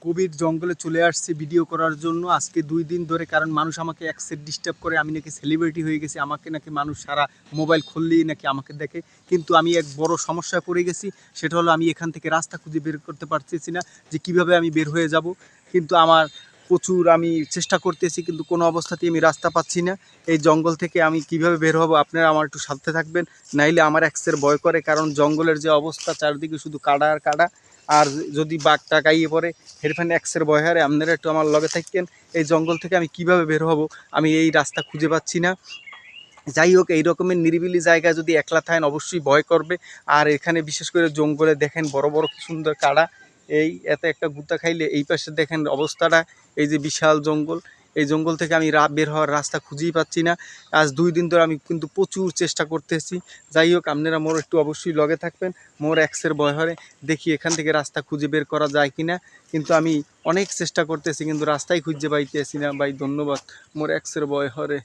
গভীর জঙ্গলে চলে আসছি ভিডিও করার জন্য আজকে 2 দিন ধরে, কারণ মানুষ আমাকে অ্যাক্সেস ডিস্টার্ব করে। আমি নাকি সেলিব্রিটি হয়ে গেছি, আমাকে নাকি মানুষ সারা মোবাইল খুললেই নাকি আমাকে দেখে। কিন্তু আমি এক বড় সমস্যায় পড়ে গেছি, সেটা হলো আমি এখান থেকে রাস্তা খুঁজে বের করতে পারতেছি না যে কিভাবে আমি বের হয়ে যাব। কিন্তু আমার প্রচুর আমি চেষ্টা করতেছি, কিন্তু কোনো অবস্থাতেই আমি রাস্তা পাচ্ছি না। এই জঙ্গল থেকে আমি কিভাবে বের হব, আপনারা আমার একটু সাথে থাকবেন, নাইলে আমার অ্যাক্সের ভয় করে। কারণ জঙ্গলের যে অবস্থা, চারিদিকে শুধু কাদা আর কাদা, আর যদি বাঘ টাক আইয়ে পড়ে হেরফানে অ্যাক্সের ভয় হারে। আপনারা একটু আমার লগে থাকেন। এই জঙ্গল থেকে আমি কিভাবে বের হব, আমি এই রাস্তা খুঁজে পাচ্ছি না। যাই হোক, এই রকমের নিরিবিলি জায়গায় যদি একলা থাকেন অবশ্যই ভয় করবে। আর এখানে বিশেষ করে জঙ্গলে দেখেন বড় বড় কি সুন্দর কাড়া, এই এত একটা গুতা খাইলে এই পাশে দেখেন অবস্থাটা। এই যে বিশাল জঙ্গল, এই জঙ্গল থেকে আমি বের হওয়ার রাস্তা খুঁজেই পাচ্ছি না। আজ 2 দিন ধরে আমি কিন্তু প্রচুর চেষ্টা করতেছি। যাই হোক, আপনারা মোর একটু অবশ্যই লগে থাকবেন। মোর এক্সের ভয় হরে, দেখি এখান থেকে রাস্তা খুঁজে বের করা যায় কিনা। কিন্তু আমি অনেক চেষ্টা করতেছি, কিন্তু রাস্তাই খুঁজে পাইতেছি না। ভাই ধন্যবাদ, মোর এক্সের ভয় হরে।